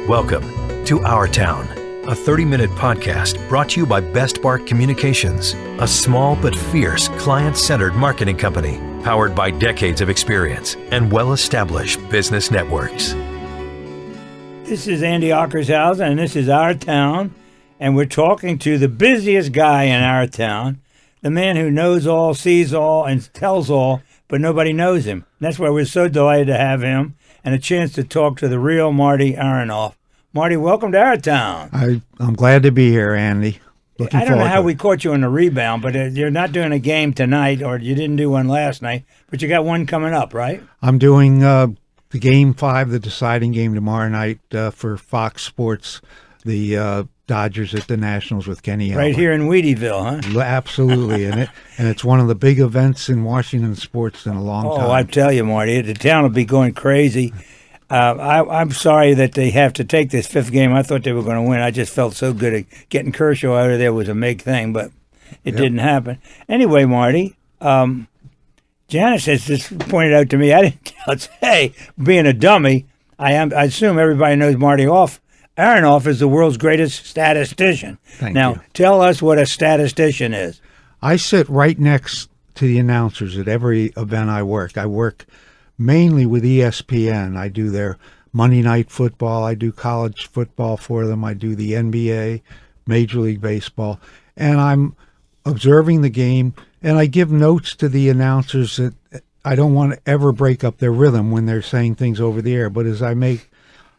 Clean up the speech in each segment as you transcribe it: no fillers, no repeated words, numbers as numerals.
Welcome to Our Town, a 30-minute podcast brought to you by Best Bark Communications, a small but fierce client-centered marketing company powered by decades of experience and well-established business networks. This is Andy Ockershausen, and this is Our Town, and we're talking to the busiest guy in our town, the man who knows all, sees all, and tells all, but nobody knows him. And that's why we're so delighted to have him and a chance to talk to the real Marty Aronoff. Marty, welcome to Our Town. I'm glad to be here, Andy. I don't know how we caught you on the rebound, but you're not doing a game tonight, or you didn't do one last night, but you got one coming up, right? I'm doing the Game 5, the deciding game tomorrow night for Fox Sports, the Dodgers at the Nationals with Kenny Albert. Right here in Wheatyville, huh? Absolutely, and it's one of the big events in Washington sports in a long time. Oh, I tell you, Marty, the town will be going crazy. I'm sorry that they have to take this fifth game. I thought they were going to win. I just felt so good at getting Kershaw out of there was a big thing, but it didn't happen. Anyway, Marty, Janice has just pointed out to me, I didn't tell it. Hey, being a dummy, I assume everybody knows Marty Aronoff is the world's greatest statistician. Thank you. Tell us what a statistician is. I sit right next to the announcers at every event I work. I work mainly with ESPN. I do their Monday Night Football. I do college football for them. I do the NBA, Major League Baseball. And I'm observing the game, and I give notes to the announcers that I don't want to ever break up their rhythm when they're saying things over the air. But as I make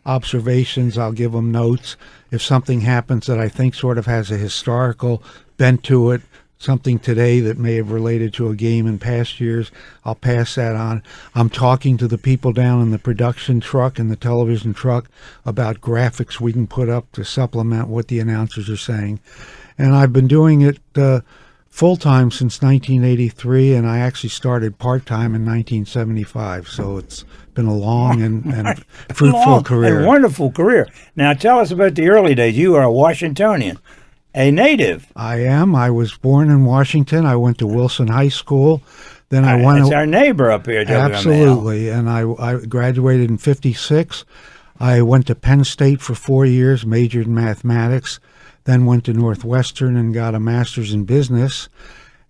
observations, I'll give them notes. If something happens that I think sort of has a historical bent to it, something today that may have related to a game in past years, I'll pass that on. I'm talking to the people down in the production truck and the television truck about graphics we can put up to supplement what the announcers are saying. And I've been doing it full-time since 1983, and I actually started part-time in 1975. So it's been a long and fruitful career. A wonderful career. Now tell us about the early days. You are a Washingtonian. A native. I am. I was born in Washington. I went to Wilson High School. Then I went. It's our neighbor up here. Absolutely. And I graduated in '56. I went to Penn State for 4 years, majored in mathematics. Then went to Northwestern and got a master's in business.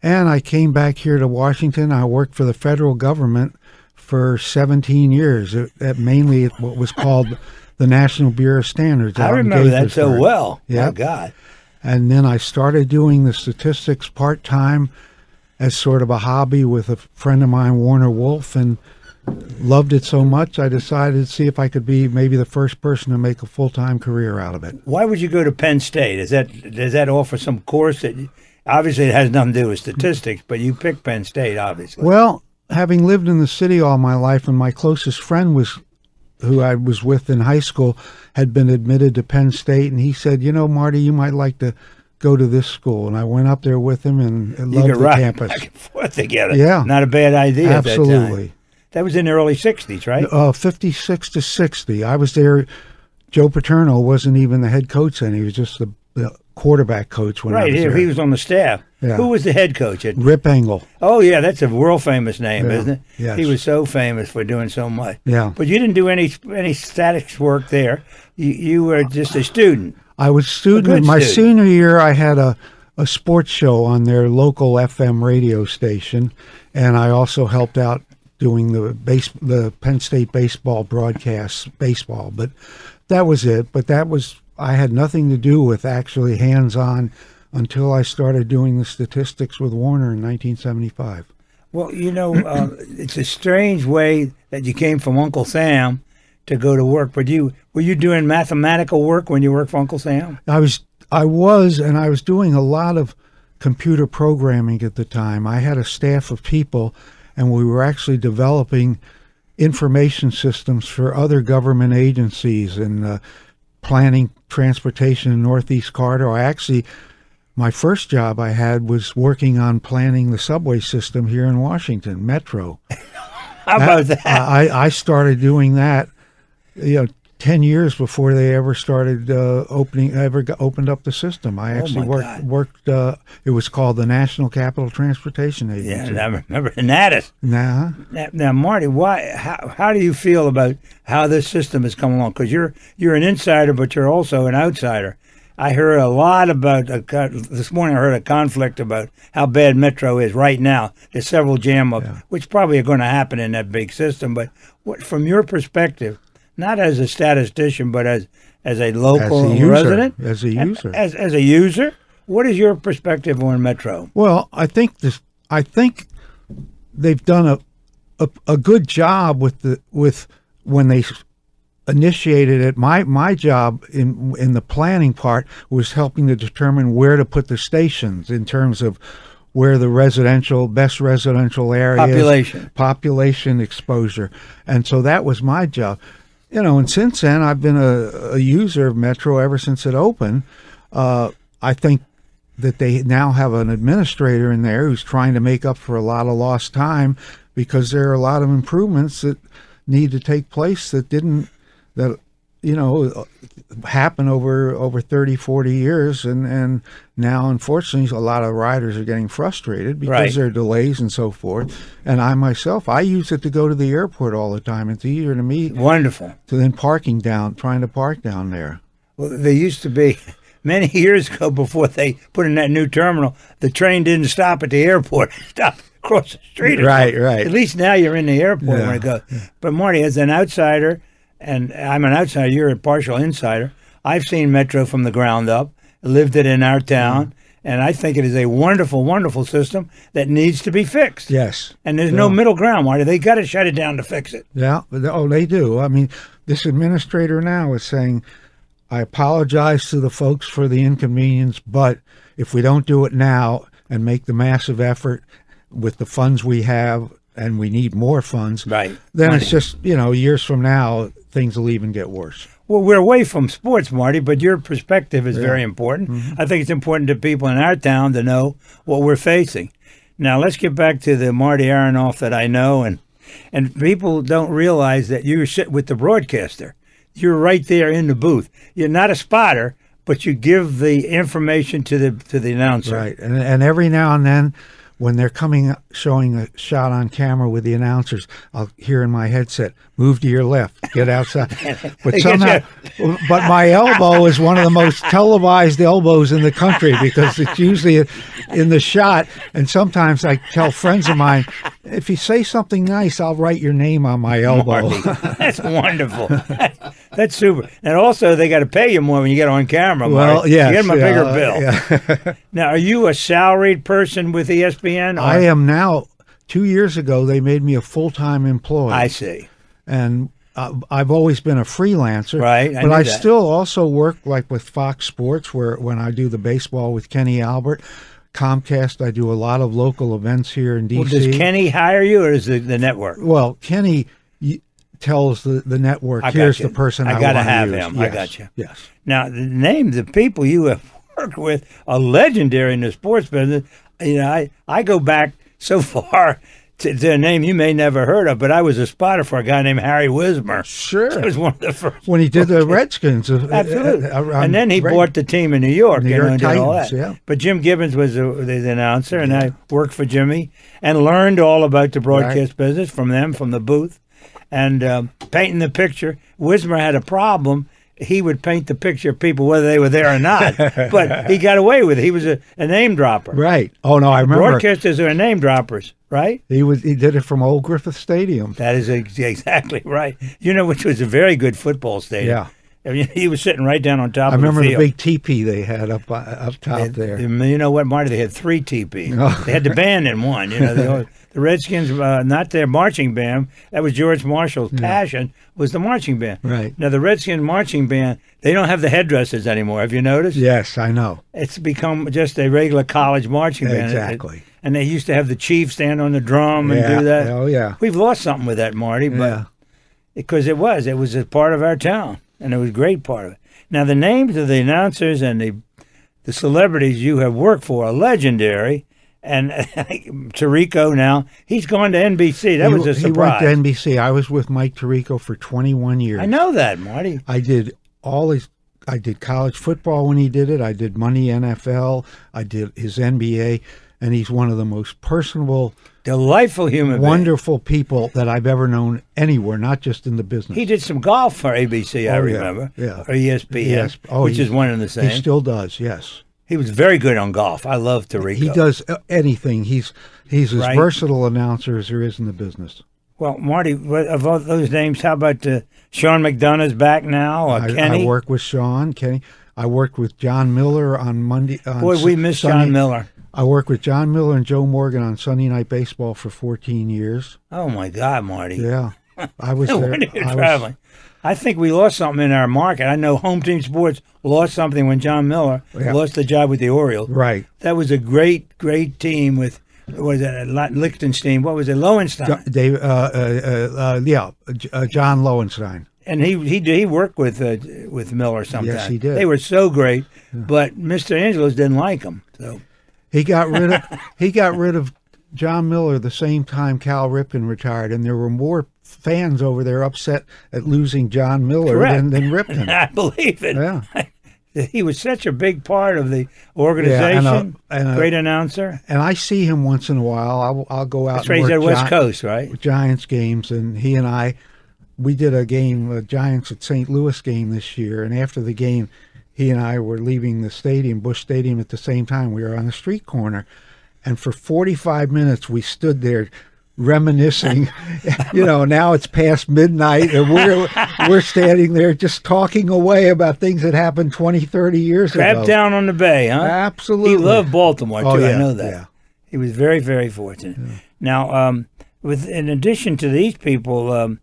And I came back here to Washington. I worked for the federal government for 17 years, mainly at what was called the National Bureau of Standards. I remember that so well. Yeah. Oh, God. And then I started doing the statistics part-time as sort of a hobby with a friend of mine, Warner Wolf, and loved it so much I decided to see if I could be maybe the first person to make a full-time career out of it. Why would you go to Penn State? Does that offer some course that obviously it has nothing to do with statistics, but you picked Penn State, obviously. Well, having lived in the city all my life, and my closest friend who I was with in high school, had been admitted to Penn State, and he said, Marty, you might like to go to this school. And I went up there with him and loved the campus. Back and forth together. Yeah. Not a bad idea. Absolutely. At that time. That was in the early 60s, right? 56 to 60. I was there. Joe Paterno wasn't even the head coach then. He was just the quarterback coach when I was there. He was on the staff. Yeah. Who was the head coach? Rip Engel. Oh, yeah, that's a world-famous name, isn't it? Yes. He was so famous for doing so much. Yeah. But you didn't do any statistics work there. You were just a student. I was a student. My senior year, I had a sports show on their local FM radio station, and I also helped out doing the Penn State baseball broadcasts, baseball. But that was it. But I had nothing to do with actually hands-on until I started doing the statistics with Warner in 1975. Well, it's a strange way that you came from Uncle Sam to go to work. But were you doing mathematical work when you worked for Uncle Sam? I was, and I was doing a lot of computer programming at the time. I had a staff of people, and we were actually developing information systems for other government agencies and planning transportation in Northeast Corridor. My first job I had was working on planning the subway system here in Washington, Metro. How about that? I started doing that, 10 years before they ever started opened up the system. I actually worked. It was called the National Capital Transportation Agency. Yeah, and I remember Natus. Nah. Now, Marty, how do you feel about how this system has come along? Because you're an insider, but you're also an outsider. I heard a lot about this morning. I heard a conflict about how bad Metro is right now. There's several jam-ups, which probably are going to happen in that big system. But from your perspective, not as a statistician, but as a local resident, as a user, as a user, what is your perspective on Metro? Well, I think they've done a good job with when they initiated it. My job in the planning part was helping to determine where to put the stations in terms of where the best residential areas, population exposure, and so that was my job. And since then I've been a user of Metro ever since it opened. I think that they now have an administrator in there who's trying to make up for a lot of lost time, because there are a lot of improvements that need to take place that happen over 30, 40 years. And now, unfortunately, a lot of riders are getting frustrated because there are delays and so forth. And I use it to go to the airport all the time. It's easier to me. Wonderful. Than trying to park down there. Well, there used to be, many years ago before they put in that new terminal, the train didn't stop at the airport. It stopped across the street. Right. At least now you're in the airport when it goes. But Marty, as an outsider, and I'm an outsider, you're a partial insider, I've seen Metro from the ground up, lived it in our town, and I think it is a wonderful, wonderful system that needs to be fixed. Yes. And there's no middle ground, Marty. They got to shut it down to fix it. Yeah. They do. I mean, this administrator now is saying, I apologize to the folks for the inconvenience, but if we don't do it now and make the massive effort with the funds we have, and we need more funds, then it's just, years from now, things will even get worse. Well, we're away from sports, Marty, but your perspective is very important. I think it's important to people in our town to know what we're facing. Now, let's get back to the Marty Aronoff that I know, and people don't realize that you sit with the broadcaster. You're right there in the booth. You're not a spotter, but you give the information to the announcer. Right, and every now and then, when they're showing a shot on camera with the announcers, I'll hear in my headset, "Move to your left, get outside." But my elbow is one of the most televised elbows in the country, because it's usually in the shot. And sometimes I tell friends of mine, if you say something nice, I'll write your name on my elbow. That's wonderful. That's super. And also, they got to pay you more when you get on camera, Marty. Well, yes. You get them a bigger bill. Yeah. Now, are you a salaried person with ESPN? I am now. 2 years ago, they made me a full-time employee. I see. And I've always been a freelancer. Right. But I still also work like with Fox Sports, when I do the baseball with Kenny Albert. Comcast, I do a lot of local events here in D.C. Well, does Kenny hire you, or is the network? Well, Kenny tells the network, here's the person I got to have him. Yes. I got you. Yes. Now, the people you have worked with are legendary in the sports business. I go back so far to a name you may never heard of, but I was a spotter for a guy named Harry Wismer. Sure. That was one of the first. When he did the Redskins. Absolutely. And then he bought the team in New York. New York and did all Titans, that. yeah. But Jim Gibbons was the announcer, and I worked for Jimmy and learned all about the broadcast business from the booth, and painting the picture. Wismer had a problem. He would paint the picture of people whether they were there or not, but he got away with it. He was a name dropper. Right. Oh, no, I remember. Broadcasters are name droppers, right? He did it from Old Griffith Stadium. That is exactly right. Which was a very good football stadium. Yeah. I mean, he was sitting right down on top of the field. I remember the big teepee they had up top there. You know what, Marty? They had 3 teepees. Oh. They had the band in one. The Redskins, not their marching band. That was George Marshall's passion, was the marching band. Right. Now, the Redskins marching band, they don't have the headdresses anymore. Have you noticed? Yes, I know. It's become just a regular college marching band. Exactly. And they used to have the chief stand on the drum and do that. Oh, yeah. We've lost something with that, Marty, but because it was a part of our town, and it was a great part of it. Now, the names of the announcers and the celebrities you have worked for are legendary, And Tirico now, he's gone to NBC. That was a surprise. He went to NBC. I was with Mike Tirico for 21 years. I know that, Marty. I did college football when he did it. I did Money NFL. I did his NBA. And he's one of the most personable, delightful human wonderful people that I've ever known anywhere, not just in the business. He did some golf for ABC, I remember. Yeah. Or ESPN, which is one and the same. He still does, yes. He was very good on golf. I love Tirico. He does anything. He's as versatile announcer as there is in the business. Well, Marty, of all those names, how about Sean McDonough's back now? Kenny? I work with Sean, Kenny. I worked with John Miller on Monday. Boy, we miss John Miller. I worked with John Miller and Joe Morgan on Sunday Night Baseball for 14 years. Oh, my God, Marty. Yeah. I was there. When you were traveling. I think we lost something in our market. I know Home Team Sports lost something when John Miller lost the job with the Orioles. Right. That was a great, great team with, what was it, Lichtenstein? What was it, Lowenstein? John Lowenstein. And he worked with Miller sometimes. Yes, he did. They were so great, but Mr. Angelos didn't like him. So he got rid of John Miller the same time Cal Ripken retired, and there were more fans over there upset at losing John Miller than Ripken. I believe it. Yeah. He was such a big part of the organization. Great announcer. And I see him once in a while. I'll go out. That's right. He's at West Coast, right? Giants games, and he and we did a game, Giants at St. Louis game this year, and after the game, he and I were leaving the stadium, Busch Stadium, at the same time. We were on the street corner, and for 45 minutes we stood there reminiscing. Now it's past midnight, and we're standing there just talking away about things that happened 20, 30 years ago. Trapped down on the bay, huh? Absolutely. He loved Baltimore, too. Yeah, I know that. Yeah. He was very, very fortunate. Yeah. Now, in addition to these people,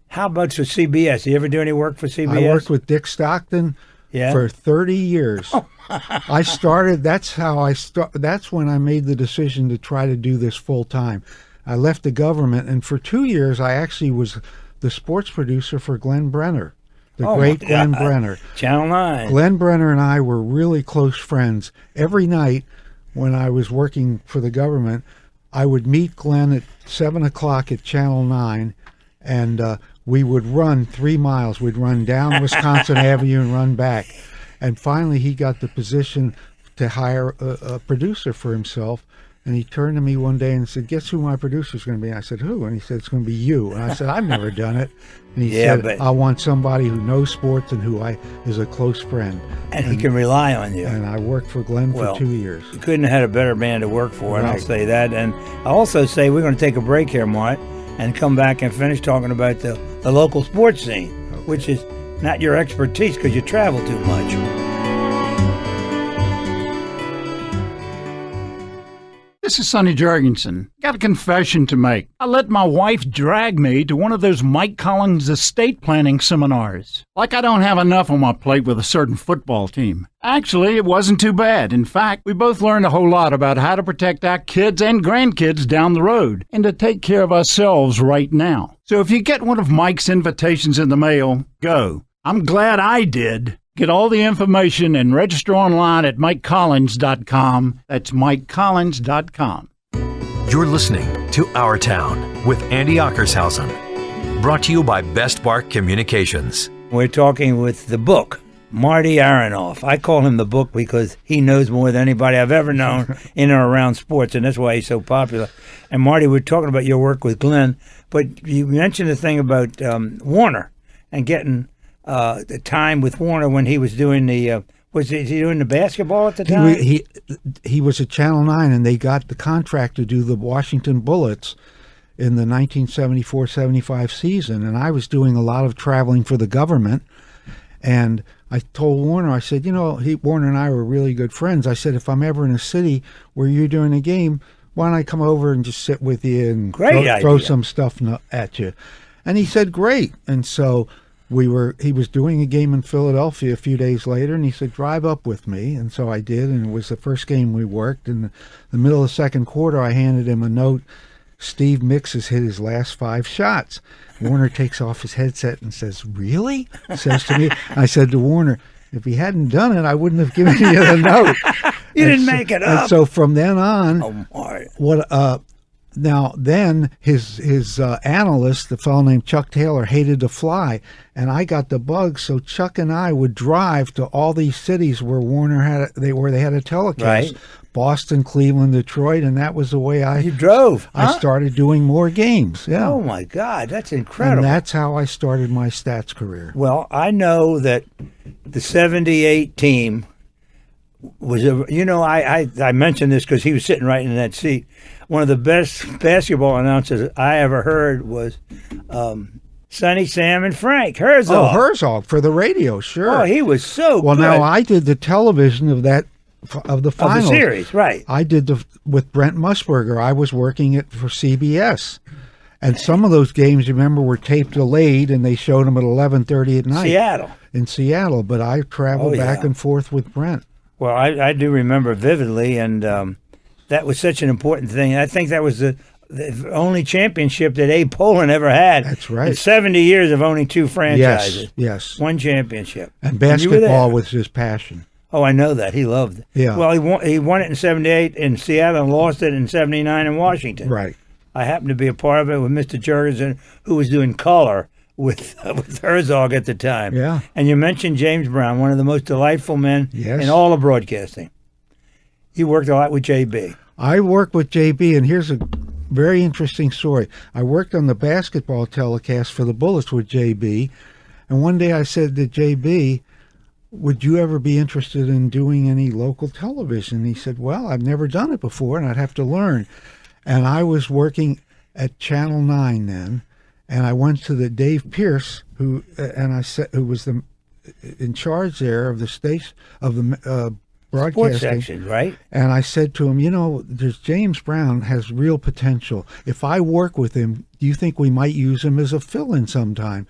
how about for CBS? You ever do any work for CBS? I worked with Dick Stockton for 30 years. I started. That's when I made the decision to try to do this full time. I left the government, and for 2 years, I actually was the sports producer for Glenn Brenner, great Glenn Brenner. Channel 9. Glenn Brenner and I were really close friends. Every night when I was working for the government, I would meet Glenn at 7 o'clock at Channel 9, and we would run 3 miles. We'd run down Wisconsin Avenue and run back. And finally, he got the position to hire a producer for himself. And he turned to me one day and said, "Guess who my producer's going to be?" I said, "Who?" And he said, "It's going to be you." And I said, "I've never done it." And he said, "I want somebody who knows sports and who is a close friend." And he can rely on you. And I worked for Glenn for 2 years. You couldn't have had a better man to work for, and I'll say that. And I'll also say we're going to take a break here, Mart, and come back and finish talking about the local sports scene, which is not your expertise because you travel too much. This is Sonny Jorgensen. Got a confession to make. I let my wife drag me to one of those Mike Collins estate planning seminars. Like I don't have enough on my plate with a certain football team. Actually, it wasn't too bad. In fact, we both learned a whole lot about how to protect our kids and grandkids down the road and to take care of ourselves right now. So if you get one of Mike's invitations in the mail, go. I'm glad I did. Get all the information and register online at MikeCollins.com. That's MikeCollins.com. You're listening to Our Town with Andy Ockershausen. Brought to you by Best Bark Communications. We're talking with the book, Marty Aronoff. I call him the book because he knows more than anybody I've ever known in or around sports, and that's why he's so popular. And Marty, we're talking about your work with Glenn, but you mentioned the thing about Warner and getting the time with Warner when he was doing was he doing the basketball at the time? He was at Channel 9, and they got the contract to do the Washington Bullets in the 1974-75 season, and I was doing a lot of traveling for the government, and I told Warner, I said, Warner and I were really good friends. I said, if I'm ever in a city where you're doing a game, why don't I come over and just sit with you and throw some stuff at you? And he said, great. And so he was doing a game in Philadelphia a few days later, and he said, drive up with me. And so I did, and it was the first game we worked. In the middle of the second quarter, I handed him a note. Steve Mix has hit his last 5 shots. Warner takes off his headset and says, really? Says to me. I said to Warner, if he hadn't done it, I wouldn't have given you the note. You didn't make it up. And so from then on, Oh, Marty. then his analyst, the fellow named Chuck Taylor, hated to fly, and I got the bug. So Chuck and I would drive to all these cities where Warner where they had a telecast. Right. Boston, Cleveland, Detroit, and that was the way You drove. I huh? started doing more games. Yeah. Oh, my God. That's incredible. And that's how I started my stats career. Well, I know that the 78 team was, I mentioned this because he was sitting right in that seat. One of the best basketball announcers I ever heard was Sonny, Sam, and Frank Herzog. Oh, Herzog for the radio, sure. Oh, he was so well, good. now I did the television of the finals. Of the series, right. I did with Brent Musburger. I was working it for CBS. And some of those games, remember, were tape delayed, and they showed them at 11:30 at night. In Seattle. But I traveled back and forth with Brent. Well, I do remember vividly, and that was such an important thing. I think that was the only championship that Abe Pollin ever had. That's right. In 70 years of owning two franchises. Yes. One championship. And you were basketball there. was his passion. Oh, I know that. He loved it. Yeah. Well, he won it in 78 in Seattle and lost it in 79 in Washington. Right. I happened to be a part of it with Mr. Jurgensen, who was doing color with Herzog at the time. Yeah. And you mentioned James Brown, one of the most delightful men Yes. in all of broadcasting. You worked a lot with JB. I worked with JB, and here's a very interesting story. I worked on the basketball telecast for the Bullets with JB, and one day I said to JB, would you ever be interested in doing any local television? He said, well, I've never done it before, and I'd have to learn. And I was working at Channel 9 then, and I went to the Dave Pierce, who was in charge there of the station of the broadcasting Sports section, right? And I said to him, there's James Brown has real potential. If I work with him, do you think we might use him as a fill-in sometime?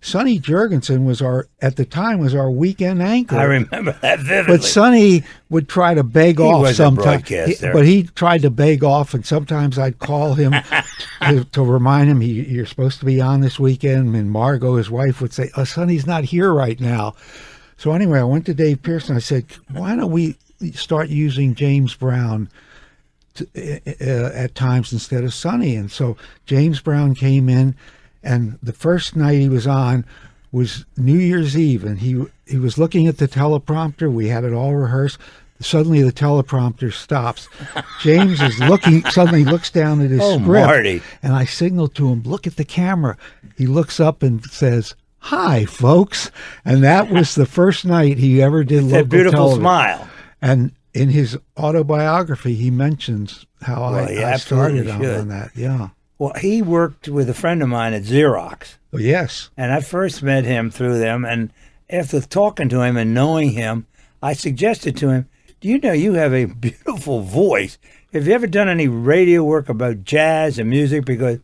Sonny Jurgensen was at the time our weekend anchor. I remember that vividly. But Sonny would try to beg off was a sometimes. broadcaster. But he tried to beg off, and sometimes I'd call him to remind him, you're supposed to be on this weekend. And Margot, his wife, would say, Sonny's not here right now. So anyway, I went to Dave Pearson. I said, why don't we start using James Brown at times instead of Sonny? And so James Brown came in, and the first night he was on was New Year's Eve, and he was looking at the teleprompter. We had it all rehearsed. Suddenly the teleprompter stops. James is suddenly looks down at his script. Marty. And I signaled to him, look at the camera. He looks up and says, hi, folks. And that was the first night he ever did local That beautiful television. smile. And in his autobiography, he mentions how I started on that. Yeah. Well, he worked with a friend of mine at Xerox. Oh, yes. And I first met him through them. And after talking to him and knowing him, I suggested to him, do you know you have a beautiful voice? Have you ever done any radio work about jazz and music? Because,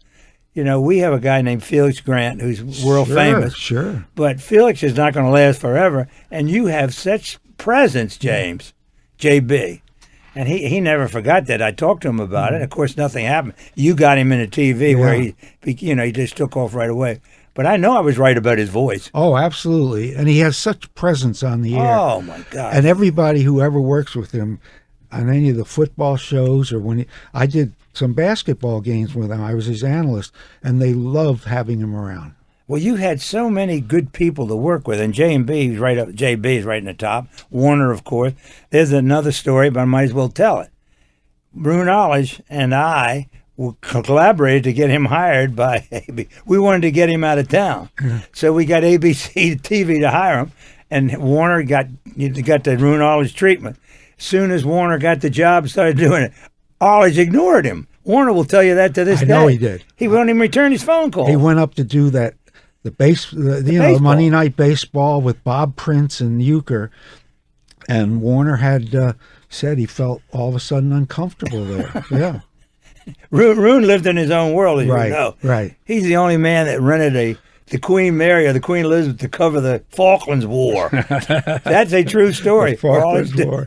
we have a guy named Felix Grant who's world famous. Sure. But Felix is not going to last forever. And you have such presence, James, JB. And he never forgot that. I talked to him about it. Of course, nothing happened. You got him into TV where he just took off right away. But I know I was right about his voice. Oh, absolutely. And he has such presence on the air. Oh, my God. And everybody who ever works with him on any of the football shows or I did some basketball games with him. I was his analyst, and they loved having him around. Well, you had so many good people to work with, and JB is right up. JB is right in the top. Warner, of course. There's another story, but I might as well tell it. Brune Ollage and I collaborated to get him hired by AB. We wanted to get him out of town, so we got ABC TV to hire him, and Warner got the Brune Ollage treatment. As soon as Warner got the job, started doing it. Ollage ignored him. Warner will tell you that to this day. I know he did. He won't even return his phone call. He went up to do that. The Monday Night Baseball with Bob Prince and Euchre, and Warner had said he felt all of a sudden uncomfortable there. Yeah, Roone lived in his own world, as you know. Right. He's the only man that rented the Queen Mary or the Queen Elizabeth to cover the Falklands War. That's a true story. The Falklands War.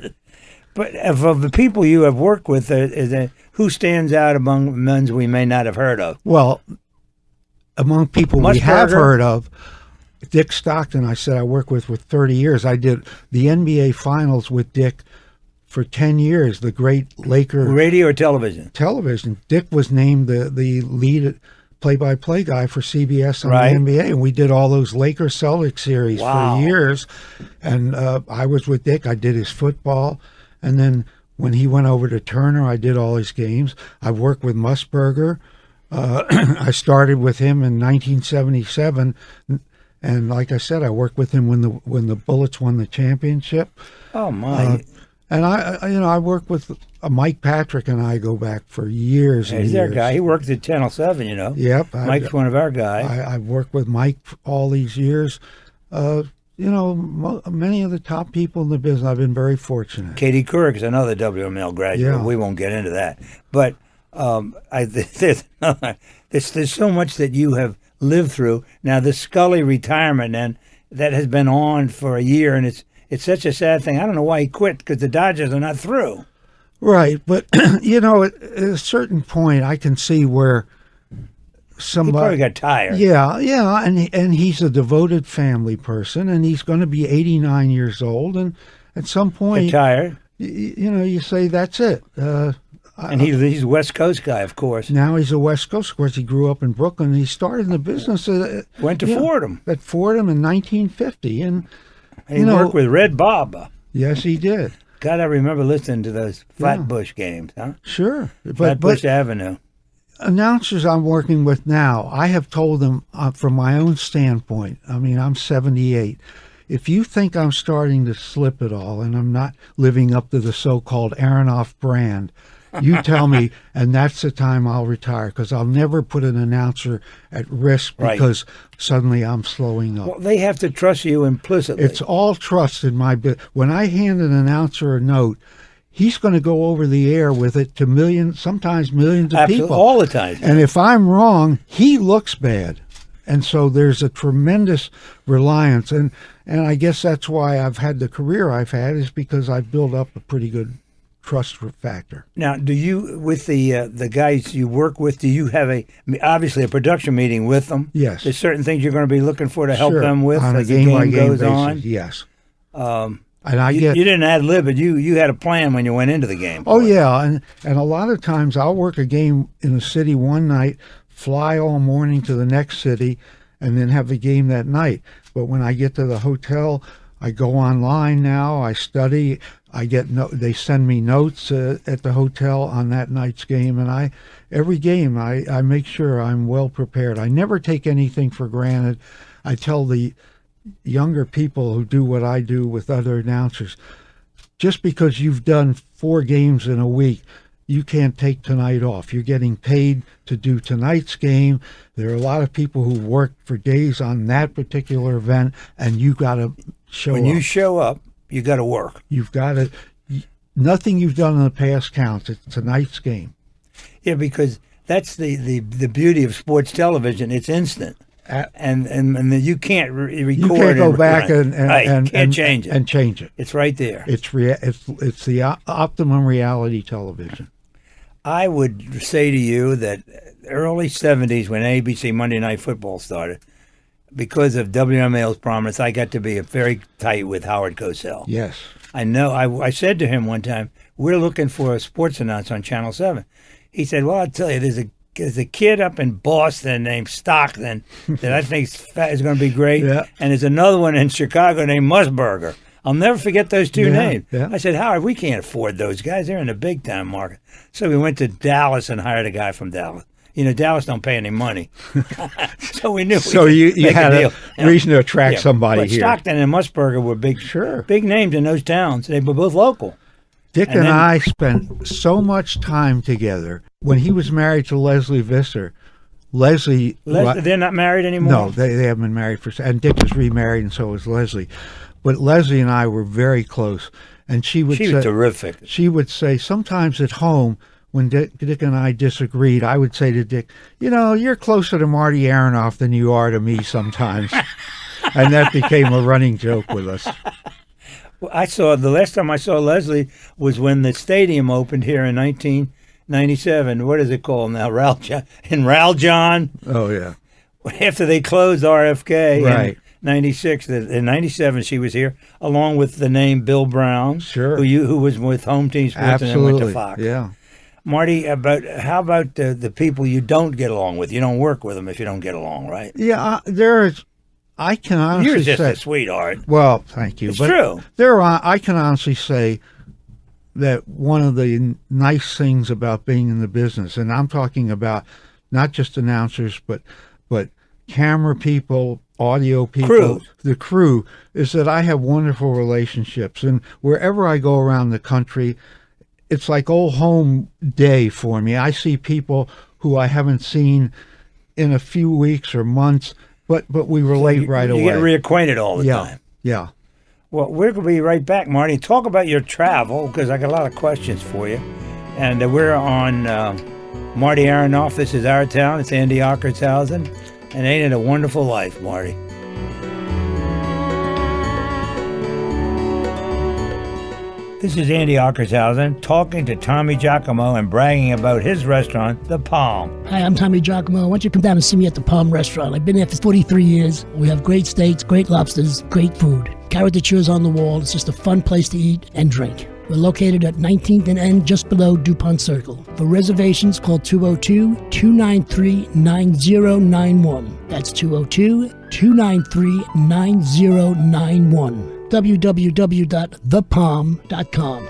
But of the people you have worked with, who stands out among men we may not have heard of? Well, among people we have heard of, Dick Stockton, I said I worked with 30 years. I did the NBA Finals with Dick for 10 years, the great Laker Radio or television? television. Dick was named the lead play-by-play guy for CBS on Right. the NBA, and we did all those Lakers Celtics series Wow. for years. And I was with Dick. I did his football, and then when he went over to Turner, I did all his games. I've worked with Musburger. I started with him in 1977, and like I said, I worked with him when the Bullets won the championship. Oh my! And I work with Mike Patrick, and I go back for years and He's years. our guy. He worked at Channel 7, you know. Yep, Mike's one of our guys. I've worked with Mike all these years. Many of the top people in the business. I've been very fortunate. Katie Couric is another WML graduate. Yeah. We won't get into that. But there's so much that you have lived through. Now, the Scully retirement, and that has been on for a year, and it's such a sad thing. I don't know why he quit, because the Dodgers are not through. Right, but at a certain point, I can see where He somebody. probably got tired. Yeah, and he's a devoted family person, and he's going to be 89 years old, and at some Got point, tired. you say that's it. And he's a West Coast guy, of course. Now he's a West Coast. Of course, he grew up in Brooklyn. He started in the business Went to Fordham. at Fordham in 1950, and He worked with Red Bob. yes, he did. God, I remember listening to those Yeah. Flatbush games, huh? Sure, Flatbush Avenue. announcers I'm working with now, I have told them from my own standpoint, I mean, I'm 78. If you think I'm starting to slip at all and I'm not living up to the so-called Aronoff brand, you tell me, and that's the time I'll retire, because I'll never put an announcer at risk Right. because suddenly I'm slowing up. Well, they have to trust you implicitly. It's all trust in my bit. When I hand an announcer a note, he's going to go over the air with it to millions, sometimes millions of Absolutely, people. all the time. And if I'm wrong, he looks bad. And so there's a tremendous reliance. And I guess that's why I've had the career I've had, is because I've built up a pretty good trust factor. Now, do you, with the guys you work with, do you have obviously a production meeting with them? Yes. There's certain things you're going to be looking for to help Sure. them with on a as the game game-by-game goes basis, on? yes. Um, And I you, get you didn't ad lib it. You had a plan when you went into the game. Oh yeah, and a lot of times I'll work a game in a city one night, fly all morning to the next city, and then have the game that night. But when I get to the hotel, I go online now. I study. I get they send me notes at the hotel on that night's game, and every game I make sure I'm well prepared. I never take anything for granted. I tell the younger people who do what I do with other announcers, just because you've done 4 games in a week, you can't take tonight off. You're getting paid to do tonight's game. There are a lot of people who work for days on that particular event, and you got to show when up. you show up, you got to work. You've got to. Nothing you've done in the past counts. It's tonight's game. Yeah, because that's the beauty of sports television. It's instant. And you can't record. You can't go back right. and can't change it. and change it. It's right there. It's the optimum reality television. I would say to you that early 70s, when ABC Monday Night Football started, because of WML's promise, I got to be very tight with Howard Cosell. Yes. I know. I said to him one time, "We're looking for a sports announcer on Channel 7." He said, "Well, I'll tell you, there's a kid up in Boston named Stockton that I think is going to be great, Yeah. and there's another one in Chicago named Musburger. I'll never forget those two names." Yeah. I said, "Howard, we can't afford those guys. They're in the big time market." So we went to Dallas and hired a guy from Dallas. You know, Dallas don't pay any money, so we knew. So we you could make had deal. a reason to attract somebody but here. Stockton and Musburger were big names in those towns. They were both local. Dick And and then- I spent so much time together. When he was married to Leslie Visser, Leslie, They're not married anymore. no, they haven't been married and Dick was remarried, and so was Leslie. But Leslie and I were very close, and she would She say, was terrific. she would say sometimes at home when Dick and I disagreed, I would say to Dick, you're closer to Marty Aronoff than you are to me sometimes. And that became a running joke with us. Well, the last time I saw Leslie was when the stadium opened here in 1997. What is it called now? Raljon. Oh, yeah. After they closed RFK Right. in '96. In '97, she was here, along with the name Bill Brown, Sure. who was with Home Team Sports and then went to Fox. Yeah. Marty, how about the people you don't get along with? You don't work with them if you don't get along, right? Yeah, I can honestly You're just say, a sweetheart. well, thank you. It's true. I can honestly say that one of the nice things about being in the business, and I'm talking about not just announcers, but camera people, audio people, Crew. the crew, is that I have wonderful relationships. And wherever I go around the country, it's like old home day for me. I see people who I haven't seen in a few weeks or months, but we relate right away. You get reacquainted all the yeah, time. yeah. Well, we're going to be right back, Marty. Talk about your travel, because I got a lot of questions for you. And we're on Marty Aronoff. This is Our Town. It's Andy Ockershausen. And ain't it a wonderful life, Marty? This is Andy Ockershausen talking to Tommy Giacomo and bragging about his restaurant, The Palm. Hi, I'm Tommy Giacomo. Why don't you come down and see me at the Palm Restaurant? I've been there for 43 years. We have great steaks, great lobsters, great food. Caricatures on the wall. It's just a fun place to eat and drink. We're located at 19th and N, just below DuPont Circle. For reservations, call 202-293-9091. That's 202-293-9091. www.thepalm.com.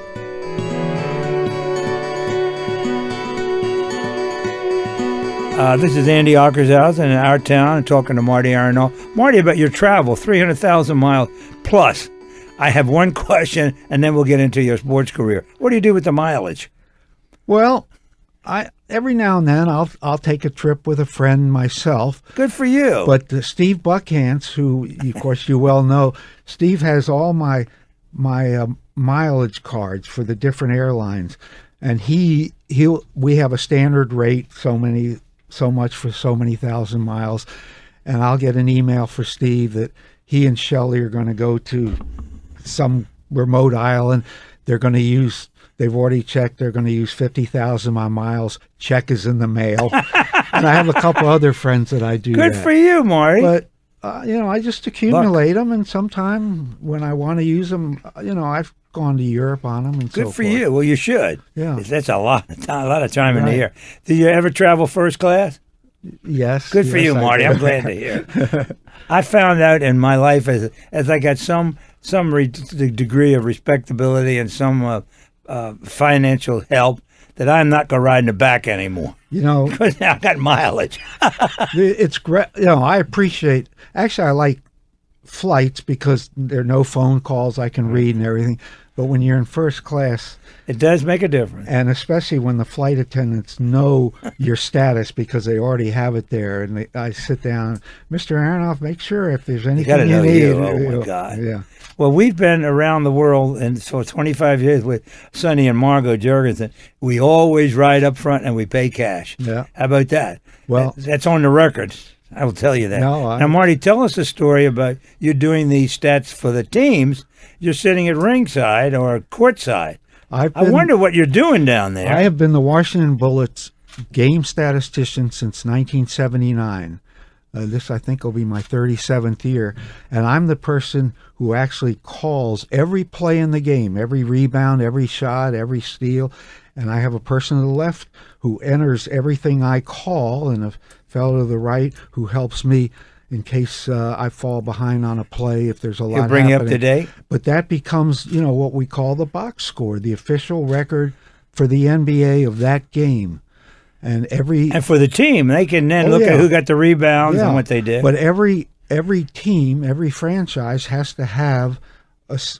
This is Andy Ockershausen in Our Town, talking to Marty Aronoff. Marty, about your travel, 300,000 miles plus. I have one question, and then we'll get into your sports career. What do you do with the mileage? Well, every now and then I'll take a trip with a friend myself. Good for you. But Steve Buckhantz, who of course you well know, Steve has all my mileage cards for the different airlines, and we have a standard rate, so much for so many thousand miles, and I'll get an email for Steve that he and Shelley are going to go to some remote island. They're going to use. They've already checked. They're going to use 50,000 of my miles. Check is in the mail. And I have a couple other friends that I do Good that. for you, Marty. But, I just accumulate them, and sometime when I want to use them, I've gone to Europe on them and so Good for forth. you. Well, you should. Yeah. That's a lot of time in the Right. year. Do you ever travel first class? Yes. Good for yes, you, I Marty. do. I'm glad to hear. I found out in my life as I got some degree of respectability and some financial help that I'm not going to ride in the back anymore. Because now I got mileage. It's great. I appreciate. Actually, I like flights because there are no phone calls I can read and everything. But when you're in first class, It does make a difference. and especially when the flight attendants know your status because they already have it there, and I sit down, Mr. Aronoff, make sure if there's anything gotta know need. you. Oh, my God. Yeah. Well, we've been around the world, and for 25 years with Sonny and Margot Jorgensen, we always ride up front and we pay cash. Yeah. How about that? Well- that's on the record. I will tell you that. No, Now, Marty, tell us a story about you doing these stats for the teams. You're sitting at ringside or courtside. I wonder what you're doing down there. I have been the Washington Bullets game statistician since 1979. This, I think, will be my 37th year. And I'm the person who actually calls every play in the game, every rebound, every shot, every steal. And I have a person to the left who enters everything I call, and a fellow to the right who helps me in case I fall behind on a play, if there's a lot He'll bring you up happening. to date. But that becomes, what we call the box score, the official record for the NBA of that game. And for the team, they can then look at who got the rebounds and what they did. But every team, every franchise has to have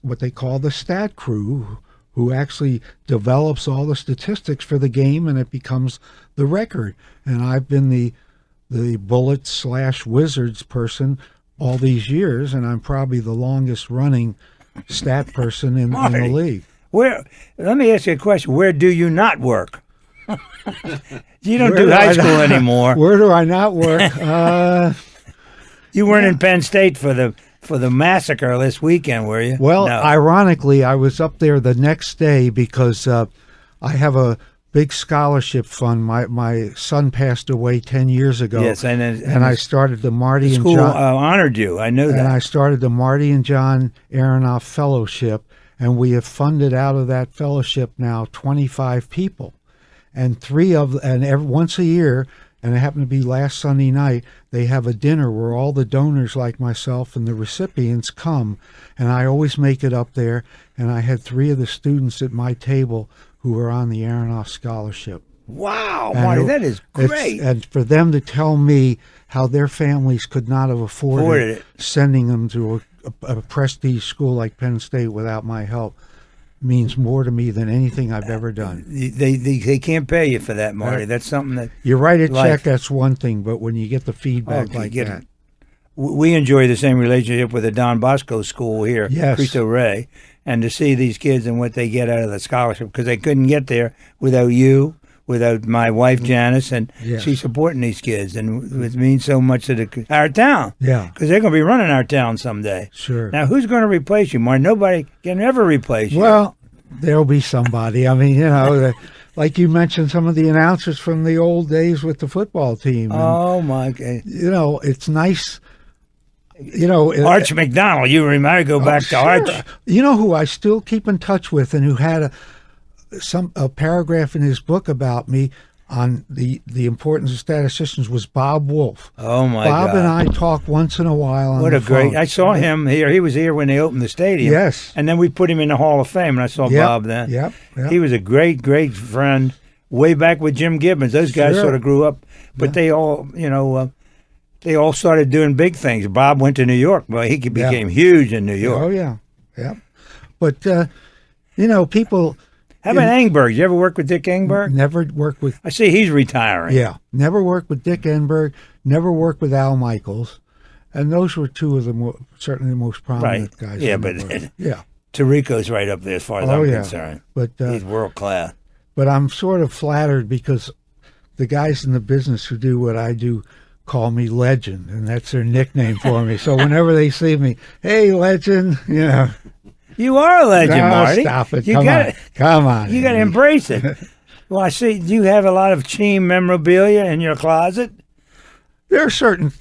what they call the stat crew, who actually develops all the statistics for the game, and it becomes the record. And I've been the Bullets/Wizards person all these years, and I'm probably the longest running stat person in the league. Let me ask you a question. Where do you not work? You don't Where do do high I school not- anymore. Where do I not work? You weren't in Penn State for the massacre this weekend, were you? Well, No. ironically, I was up there the next day because I have a big scholarship fund. My son passed away 10 years ago. Yes, and I started the Marty the and school John. honored you. I know that. And I started the Marty and John Aronoff Fellowship, and we have funded out of that fellowship now 25 people, and once a year. And it happened to be last Sunday night, they have a dinner where all the donors like myself and the recipients come. And I always make it up there. And I had 3 of the students at my table who were on the Aronoff Scholarship. Wow, And Marty, that is great. And for them to tell me how their families could not have afforded sending them to a prestige school like Penn State without my help means more to me than anything I've ever done. They can't pay you for that, Marty. That's something that you write a check. That's one thing, but when you get the feedback that, we enjoy the same relationship with the Don Bosco School here, yes. Cristo Rey, and to see these kids and what they get out of the scholarship, because they couldn't get there without you, without my wife Janice, and yes. she's supporting these kids, and it means so much to our town. Yeah, because they're going to be running our town someday. Sure. Now, who's going to replace you, Marty? Nobody can ever replace you. Well, there'll be somebody. I mean, like you mentioned, some of the announcers from the old days with the football team. And, oh my God! It's nice. Arch McDonald. You remember? I go back to sure. Arch. You know who I still keep in touch with, and who had a paragraph in his book about me on the importance of statisticians was Bob Wolf. Oh my God! Bob God. and I talk once in a while. On what the a great! phone. I saw him here. He was here when they opened the stadium. Yes. And then we put him in the Hall of Fame, and I saw Bob then. Yep. He was a great friend. Way back with Jim Gibbons, those guys Sure. sort of grew up, but they all, they all started doing big things. Bob went to New York. Well, he became huge in New York. Oh yeah. But people. How about Engberg? You ever work with Dick Engberg? Never worked with. I see he's retiring. Yeah, never worked with Dick Engberg. Never worked with Al Michaels, and those were 2 of the certainly the most prominent guys. Yeah, in the but world. Yeah, Tirico's right up there as far as I'm concerned. But he's world class. But I'm sort of flattered because the guys in the business who do what I do call me Legend, and that's their nickname for me. So whenever they see me, hey, Legend, You are a legend, Marty. Stop it. Come on. You got to embrace it. Well, I see. Do you have a lot of Cheem memorabilia in your closet? There are certain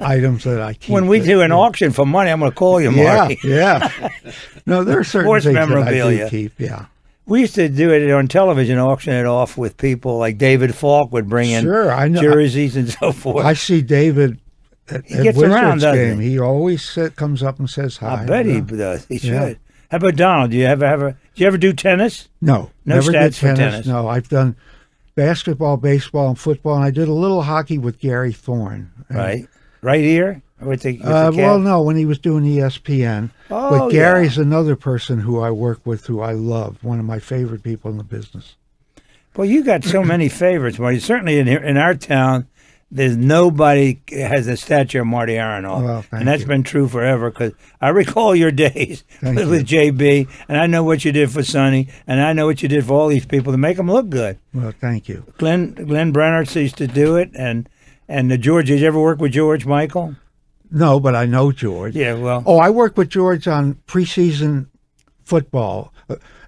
items that I keep. When we do an auction for money, I'm going to call you, Marty. Yeah. No, there are certain Sports things memorabilia. that I do keep. Yeah. We used to do it on television, auction it off with people like David Falk would bring in I know. jerseys and so forth. I see David at gets Wizards around, doesn't game. He always comes up and says hi. I bet he does. He should. Yeah. How about Donald? Do you ever do tennis? No, No never did stats for tennis. No, I've done basketball, baseball, and football, and I did a little hockey with Gary Thorne. Right here with the well, no, when he was doing ESPN. Oh, but Gary's another person who I work with, who I love. One of my favorite people in the business. Well, you got so many favorites, Marty. Certainly in our town, there's nobody has the stature of Marty Aronoff. Well, and that's been true forever, because I recall your days Thank with JB, and I know what you did for Sonny, and I know what you did for all these people to make them look good. Well, thank you. Glenn Brennert used to do it, and the George. Did you ever work with George Michael? No, but I know George. Yeah, well. Oh, I worked with George on preseason football.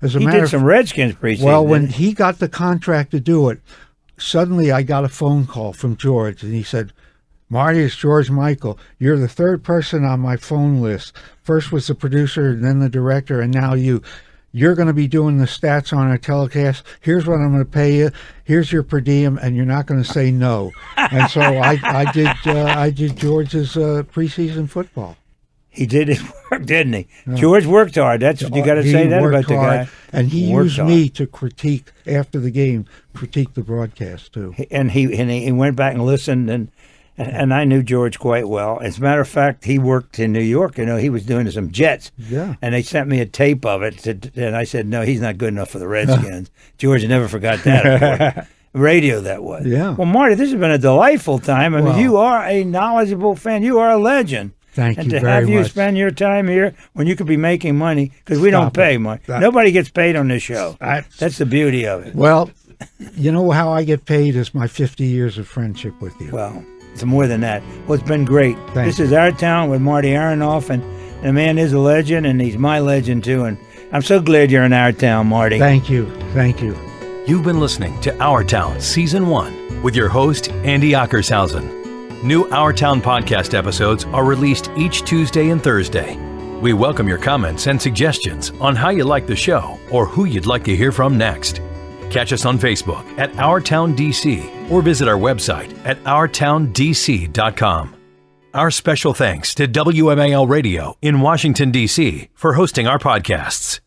As a He matter did of some Redskins preseason. Well, when didn't he? he got the contract to do it, suddenly I got a phone call from George, and he said, "Marty, it's George Michael. You're the 3rd person on my phone list. First was the producer, then the director, and now you. You're going to be doing the stats on our telecast. Here's what I'm going to pay you. Here's your per diem, and you're not going to say no." And so I did George's preseason football. He did his work, didn't he? Yeah. George worked hard. That's what you got to say that about the guy. And he used me to critique after the game, critique the broadcast too. And he went back and listened, and I knew George quite well. As a matter of fact, he worked in New York. He was doing some Jets. Yeah. And they sent me a tape of it, and I said, no, he's not good enough for the Redskins. George never forgot that. Radio that was. Yeah. Well, Marty, this has been a delightful time. I mean, you are a knowledgeable fan. You are a legend. Thank you very much. And to have you spend your time here when you could be making money, because we don't pay money. Nobody gets paid on this show. That's the beauty of it. Well, you know how I get paid is my 50 years of friendship with you. Well, it's more than that. Well, it's been great. This is Our Town with Marty Aronoff, and the man is a legend, and he's my legend too. And I'm so glad you're in Our Town, Marty. Thank you. Thank you. You've been listening to Our Town Season 1 with your host, Andy Ackershausen. New Our Town podcast episodes are released each Tuesday and Thursday. We welcome your comments and suggestions on how you like the show or who you'd like to hear from next. Catch us on Facebook at Our Town DC or visit our website at OurTownDC.com. Our special thanks to WMAL Radio in Washington, D.C. for hosting our podcasts.